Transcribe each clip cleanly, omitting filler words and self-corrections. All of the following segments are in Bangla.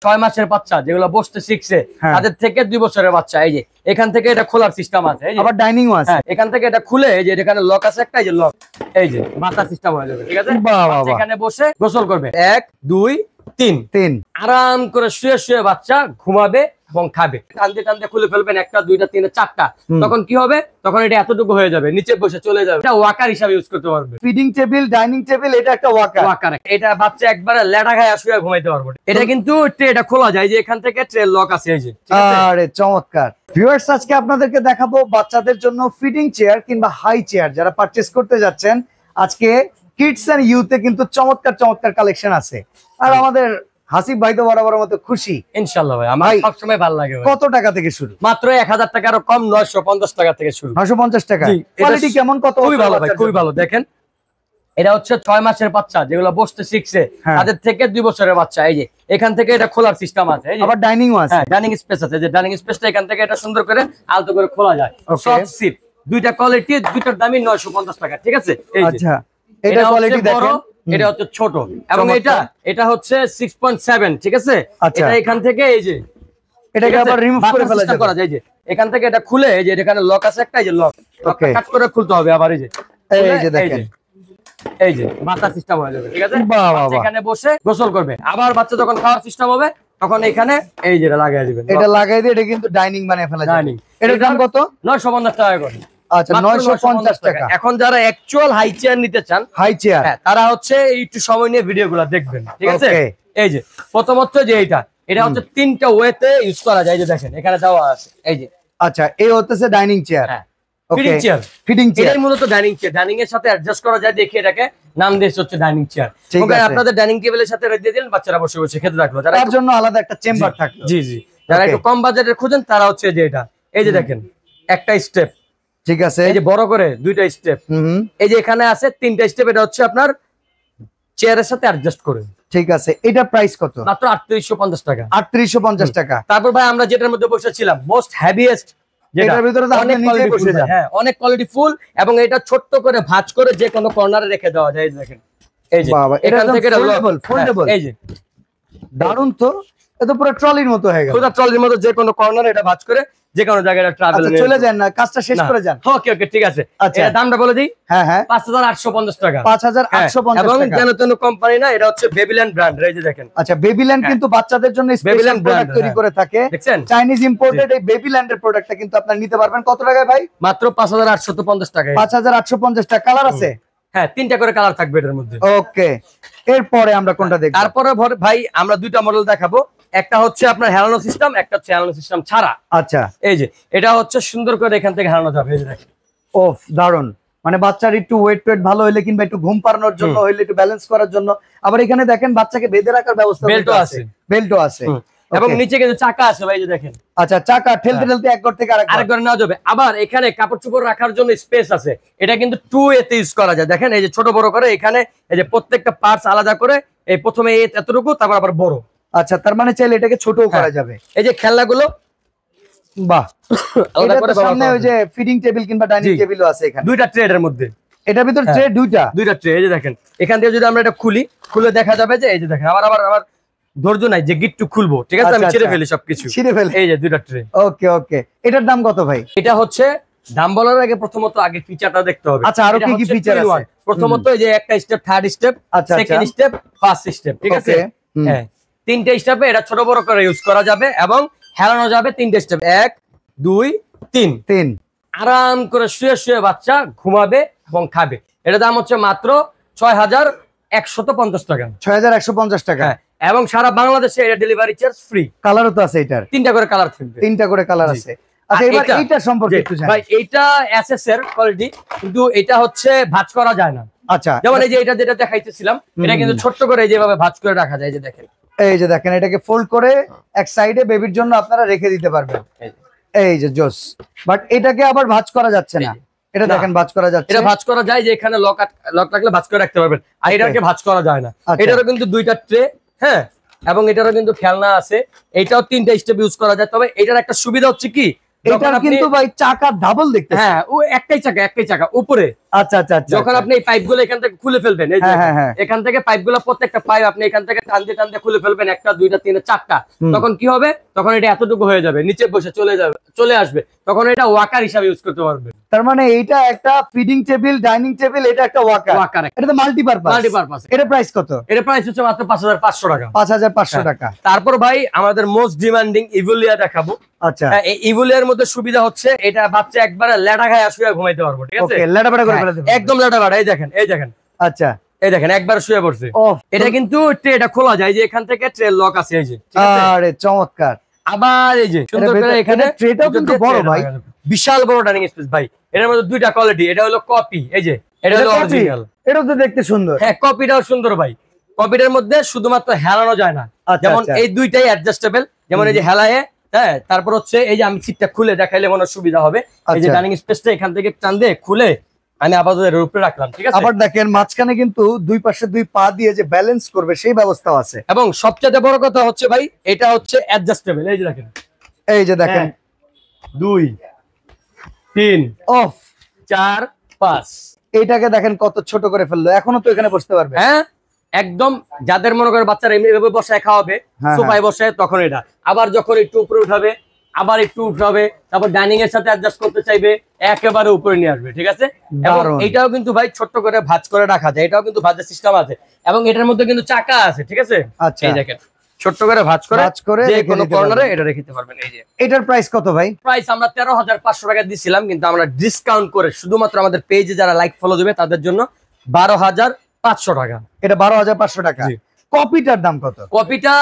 6 মাসের বাচ্চা যেগুলো বসতে শিখছে তাদের থেকে 2 বছরের বাচ্চা। এই যে এখান থেকে এটা খোলার সিস্টেম আছে, এই যে আবার ডাইনিংও আছে। এখান থেকে এটা খুলে এই যে এখানে লক আছে একটা, এই যে লক, এই যে মাথা সিস্টেম হয়ে যাবে। ঠিক আছে, এখানে বসে গোসল করবে 1 2 3 আরাম করে শুয়ে শুয়ে বাচ্চা ঘুমাবে এবং খাবে। টানতে টানতে খুলে ফেলবেন 1টা 2টা 3টা 4টা, তখন কি হবে? তখন এটা এতটুকু হয়ে যাবে, নিচে বসে চলে যাবে। এটা ওয়াকার হিসাবে ইউজ করতে পারবে। ফিডিং টেবিল, ডাইনিং টেবিল, এটা একটা ওয়াকার। এটা বাচ্চা একবারে লেটা খায় শুয়ে ঘুমাইতে পারবে। এটা কিন্তু ট্রেটা খোলা যায়, যে এখান থেকে ট্রে লক আছে, এই যে। আরে চমৎকার ভিউয়ার্স, আজকে আপনাদেরকে দেখাবো বাচ্চাদের জন্য ফিডিং চেয়ার কিংবা হাই চেয়ার যারা পারচেজ করতে যাচ্ছেন। আজকে কিডস এন্ড ইউথে কিন্তু চমৎকার চমৎকার কালেকশন আছে। আর আমাদের হাসিব ভাই তো বরাবর মতো খুশি ইনশাআল্লাহ। ভাই আমার সবসময় ভালো লাগে। কত টাকা থেকে শুরু? মাত্র 1000 টাকার কম, 950 টাকা থেকে শুরু। 950 টাকা। কোয়ালিটি কেমন? কত? খুবই ভালো ভাই, খুবই ভালো। দেখেন এটা হচ্ছে 6 মাসের বাচ্চা যেগুলো বসতে শিখছে তাদের থেকে 2 বছরের বাচ্চা। এই যে এখান থেকে এটা খোলার সিস্টেম আছে, এই যে আবার ডাইনিংও আছে। ডাইনিং স্পেস আছে, যে ডাইনিং স্পেসটা এখান থেকে এটা সুন্দর করে আলতো করে খোলা যায়। সফট সিট, দুইটা কোয়ালিটি, দুইটার দামই 950 টাকা। ঠিক আছে, এই যে আচ্ছা এটা কোয়ালিটি দেখেন, এটা হচ্ছে ছোট, এবং এটা হচ্ছে 6.7। ঠিক আছে, এটা এখান থেকে এই যে এটাকে আবার রিমুভ করে ফেলা যায়, যে এখান থেকে এটা খুলে এই যে এখানে লক আছে একটা, এই যে লক কাট করে খুলতে হবে। আবার এই যে দেখেন, এই যে মাথা সিস্টেম হয়ে যাবে। ঠিক আছে, এখানে বসে গোসল করবে। আবার বাচ্চা যখন খাওয়ার সিস্টেম হবে তখন এখানে এই যে লাগাই দিবেন। এটা লাগাই দিয়ে এটা কিন্তু ডাইনিং বানিয়ে ফেলা যায়। এটার দাম কত? 950 টাকা করে। আচ্ছা 950 টাকা। এখন যারা অ্যাকচুয়াল হাই চেয়ার নিতে চান, হাই চেয়ার, তারা হচ্ছে একটু সময় নিয়ে ভিডিওগুলো দেখবেন। ঠিক আছে, এই যে প্রথমত যে এটা হচ্ছে 3টা ওয়েতে ইউজ করা যায়, যে দেখেন এখানে দেওয়া আছে, এই যে। আচ্ছা এই হচ্ছে dining chair, feeding chair. Feeding chair এটাই মূলত ডাইনিং চেয়ার। ডাইনিং এর সাথে অ্যাডজাস্ট করা যায় দেখে এটাকে নাম দিয়েছে হচ্ছে ডাইনিং চেয়ার। ওকে, আপনাদের ডাইনিং টেবিলের সাথে রেখে দিলেন, বাচ্চারা বসে বসে খেতে থাকলো। তার জন্য আলাদা একটা চেম্বার থাকলো। জি জি, যারা একটু কম বাজেটের খুঁজেন তারা হচ্ছে যে এটা, এই যে দেখেন একটা স্টেপ। ঠিক আছে, এই যে বড় করে 2টা স্টেপ, এই যে এখানে আছে 3টা স্টেপ। এটা হচ্ছে আপনার চেয়ারের সাথে অ্যাডজাস্ট করে। ঠিক আছে, এটা প্রাইস কত? মাত্র 3850 টাকা। 3850 টাকা। তারপর ভাই আমরা যেটার মধ্যে বসেছিলাম মোস্ট হেভিয়েস্ট, যেটার ভিতরে অনেক কোয়ালিটি বসে যায়, হ্যাঁ অনেক কোয়ালিটি ফুল, এবং এটা ছোট্ট করে ভাঁজ করে যে কোনো কর্নারে রেখে দেওয়া যায়। দেখেন এই যে এখান থেকে ফোল্ডেবল, এই যে দারুন তো। এটা পুরো ট্রলির মতো হয়ে গেল। পুরো ট্রলির মতো যে কোনো কর্নারে এটা ভাঁজ করে যে কোনো জায়গায় ট্রাভেল চলে যান না, কাজটা শেষ করে যান। ওকে ওকে, ঠিক আছে। এর দামটা বলে দিই। হ্যাঁ হ্যাঁ, 5850 টাকা। 5850 এবং টাকা। যেন তেন কোম্পানি না, এটা হচ্ছে বেবিল্যান্ড ব্র্যান্ড। এই যে দেখেন, আচ্ছা বেবিল্যান্ড কিন্তু বাচ্চাদের জন্য স্পেশাল প্রোডাক্ট তৈরি করে থাকে। দেখছেন, চাইনিজ ইম্পোর্টেড এই বেবিল্যান্ডের প্রোডাক্টটা কিন্তু আপনারা নিতে পারবেন। কত টাকায় ভাই? মাত্র 5850 টাকা। 5850 টাকা। কালার আছে? হ্যাঁ 3টা করে কালার থাকবে এটার মধ্যে। ওকে, এরপরে আমরা কোনটা দেখব? তারপরে ভাই আমরা 2টা মডেল দেখাবো। একটা হচ্ছে আপনার হেলানো সিস্টেম, একটা হচ্ছে হেলানো সিস্টেম ছাড়া। আচ্ছা, এই যে এটা হচ্ছে সুন্দর করে এখান থেকে হেলানো যাবে। এই যে দেখেন, ওফ দারুন। মানে বাচ্চার একটু ওয়েট ভালো হইলে কিংবা একটু ঘুম পাড়ানোর জন্য হইলে, একটু ব্যালেন্স করার জন্য। আবার এখানে দেখেন বাচ্চাকে বেঁধে রাখার ব্যবস্থা বেল্টও আছে, এবং নিচে কিন্তু চাকা আছে ভাই, যে দেখেন। আচ্ছা, চাকা ঠেলতে ঠেলতে এক ঘর থেকে আরেক ঘরে নেওয়া যাবে। আবার এখানে কাপড় চোপড় রাখার জন্য স্পেস আছে। এটা কিন্তু 2 এতে ইউজ করা যায়। দেখেন এই যে ছোট বড় করে, এখানে এই যে প্রত্যেকটা পার্টস আলাদা করে, এই প্রথমে এতটুকু, তারপর আবার বড়। আচ্ছা, তার মানে চাইলে এটাকে ছোটও করা যাবে। এই যে খেলনাগুলো, বাহ, সামনে ওই যে ফিডিং টেবিল কিংবা ডাইনিং টেবিলও আছে এখানে। 2টা ট্রে এর মধ্যে, এটার ভিতর ট্রে দুইটা ট্রে। এই যে দেখেন, এখান থেকে যদি আমরা এটা খুলে দেখা যাবে যে এই যে দেখেন, আবার ধৈর্য নাই যে গিট্টু খুলবো। ঠিক আছে, আমি ছিঁড়ে ফেলি সবকিছু, ছিঁড়ে ফেলি। এই যে 2টা ট্রে। ওকে ওকে, এটার দাম কত ভাই? এটা হচ্ছে দাম বলার আগে প্রথমত আগে ফিচারটা দেখতে হবে। আচ্ছা, আরো কি কি ফিচার আছে? প্রথমত এই যে একটা step, third step, second step, first step. ঠিক আছে, হ্যাঁ 3টে স্টেপে এটা ছোট বড় করে ইউজ করা যাবে এবং হেলানো যাবে 3টে স্টেপ। 1 2 3 আরাম করে শুয়ে শুয়ে বাচ্চা ঘুমাবে এবং খাবে। এটার দাম হচ্ছে মাত্র 6150 টাকা। 6150 টাকা, এবং সারা বাংলাদেশে এটা ডেলিভারি চার্জ ফ্রি। কালারও তো আছে এটার? 3টা করে কালার থাকবে। 3টা করে কালার আছে। আচ্ছা, এবার এইটা সম্পর্কে একটু জানাই ভাই। এইটা এসএস এর কোয়ালিটি, কিন্তু এটা হচ্ছে ভাঁজ করা যায় না। আচ্ছা, যেমন এই যে এটা যেটা দেখাইতেছিলাম, এটা কিন্তু ছোট করে যেভাবে ভাঁজ করে রাখা যায়। এই যে দেখেন, এই যে দেখেন, এটাকে ফোল্ড করে এক সাইডে বেবির জন্য আপনারা রেখে দিতে পারবেন। এই যে জোস, বাট এটাকে আবার ভাঁজ করা যাচ্ছে না। এটা দেখেন ভাঁজ করা যাচ্ছে। এটা ভাঁজ করা যায়, যে এখানে লক রাখলে ভাঁজ করে রাখতে পারবেন। আর এটাকে ভাঁজ করা যায় না। এটারও কিন্তু 2টা ট্রে, হ্যাঁ, এবং এটারও কিন্তু খেলনা আছে। এটাও 3টা স্টেপ ইউজ করা যায়। তবে এটার একটা সুবিধা হচ্ছে কি, এটার কিন্তু ভাই চাকা ডাবল দেখতে। হ্যাঁ, ও একটাই চাকা উপরে, আচ্ছা আচ্ছা আচ্ছা যখন আপনি এই পাইপগুলো এখান থেকে খুলে ফেলবেন, এই যে এখান থেকে পাইপগুলো প্রত্যেকটা পাইপ আপনি এখান থেকে টানতে টানতে খুলে ফেলবেন, একটা দুইটা তিনটা চারটা, তখন কি হবে, তখন এটা এতটুকু হয়ে যাবে, নিচে বসে চলে আসবে, তখন এটা ওয়াকার হিসাবে ইউজ করতে পারবেন। তার মানে এইটা একটা ফিডিং টেবিল, ডাইনিং টেবিল, এটা একটা ওয়াকার, এটা তো মাল্টিপারপাস। এটা প্রাইস কত? এটা প্রাইস হচ্ছে মাত্র 5500 টাকা। 5500 টাকা। তারপর ভাই আমাদের মোস্ট ডিমান্ডিং ইভোলিয়া দেখাবো। আচ্ছা, এই ইভোলিয়ার মধ্যে সুবিধা হচ্ছে এটা বাচ্চা একবারে লেটা খায় শুয়ে ঘুমাইতে পারবো, ঠিক আছে? ওকে, লেটাপাটা করে ফেলে দেব একদম লেটাপাটা। এই দেখেন, এই দেখেন, আচ্ছা, এই দেখেন একবার শুয়ে পড়ছে। এটা কিন্তু ট্রেটা খোলা যায়, যে এখান থেকে ট্রে লক আছে, এই যে, ঠিক আছে? আরে চমৎকার। আবার এই যে সুন্দর করে এখানে ট্রেটাও কিন্তু বড় ভাই, বিশাল বড় ডাইনিং স্পেস ভাই। এটার মধ্যে দুইটা কোয়ালিটি, এটা হলো কপি, এই যে এটা হলো অরিজিনাল। এটাও তো দেখতে সুন্দর। হ্যাঁ, কপিটাও সুন্দর ভাই। কপিটার মধ্যে শুধুমাত্র হেলানো যায় না, যেমন এই দুইটাই অ্যাডজাস্টেবল, যেমন এই যে হেলায়ে, হ্যাঁ। তারপর হচ্ছে এই যে আমি সিটটা খুলে দেখাইলে মনে সুবিধা হবে, এই যে ডাইনিং স্পেসটা এখান থেকে টান দিয়ে খুলে আমি আপাতত এর উপরে রাখলাম, ঠিক আছে? আবার দেখেন মাঝখানে কিন্তু দুই পাশে দুই পা দিয়ে যে ব্যালেন্স করবে সেই ব্যবস্থাও আছে। এবং সবচেয়ে বড় কথা হচ্ছে ভাই, এটা হচ্ছে অ্যাডজাস্টেবল। এই যে দেখেন, এই যে দেখেন, 2 3 অফ 4 5। এইটাকে দেখেন কত ছোট করে ফেললো, এখনো তো এখানে বসতে পারবে। হ্যাঁ, একদম যাদের মনে করে বাচ্চারা এমনি বসায় খাওয়াবে, সোফায় বসায়, তখন এটা। আবার যখন একটু উপরে উঠাবে, আবার একটু উঠাবে, তারপর ডাইনিং এর সাথে অ্যাডজাস্ট করতে চাইবে, একেবারে উপরে নিয়ে আসবে, ঠিক আছে? এবং এটাও কিন্তু ভাই ছোট্ট করে ভাঁজ করে রাখা যায়, এটাও কিন্তু ভাঁজের সিস্টেম আছে, এবং এটার মধ্যে কিন্তু চাকা আছে, ঠিক আছে? আচ্ছা, এই দেখেন ছোট্ট করে ভাঁজ করে যে কোনো কর্নারে এটা রেখে পারবেন। এই যে এটার প্রাইস কত ভাই? প্রাইস আমরা 13500 টাকা দিছিলাম, কিন্তু আমরা ডিসকাউন্ট করে শুধুমাত্র আমাদের পেজে যারা লাইক ফলো দেবে তাদের জন্য 12500 টাকা। এটা 12500 টাকা। কপিটার দাম কত? কপিটা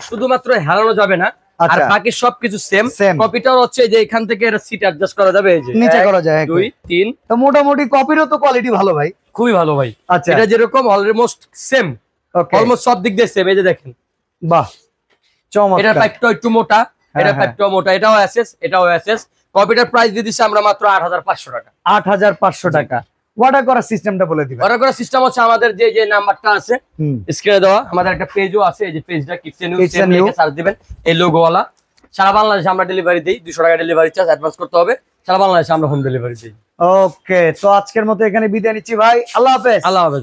শুধুমাত্র হেলানো যাবে না, আর বাকি সবকিছু সেম। কপিটাও হচ্ছে যে এখান থেকে এটা সিট অ্যাডজাস্ট করা যাবে, এই যে নিচে করা যায়, 2 3। তো মোটামুটি কপিরও তো কোয়ালিটি ভালো ভাই, খুবই ভালো ভাই। আচ্ছা, এটা যেরকম অলমোস্ট সেম, অলমোস্ট সব দিক দিয়ে সেম। এই যে দেখেন, বাহ চমৎকার। এটা পাইপটা একটু মোটা, এটা পাইপটাও মোটা, এটাও এসএস, এটাও এসএস। কপিটার প্রাইস দিয়ে দিচ্ছি আমরা মাত্র 8500 টাকা। 8500 টাকা। অর্ডার করার সিস্টেমটা বলে দিবেন। অর্ডার করার সিস্টেম হচ্ছে আমাদের যে নাম্বারটা আছে স্ক্রিনে দেওয়া, আমাদের একটা পেজও আছে, এই যে পেজটা কিচেন নিউ সার্চ দিবেন, এই লোগোওয়ালা। সারা বাংলাদেশে আমরা ডেলিভারি দিই, 200 টাকা ডেলিভারি চার্জ অ্যাডভান্স করতে হবে। সারা বাংলাদেশে আমরা হোম ডেলিভারি দিই। ওকে, তো আজকের মতো এখানে বিদায় নিচ্ছি ভাই, আল্লাহ হাফেজ। আল্লাহ হাফেজ।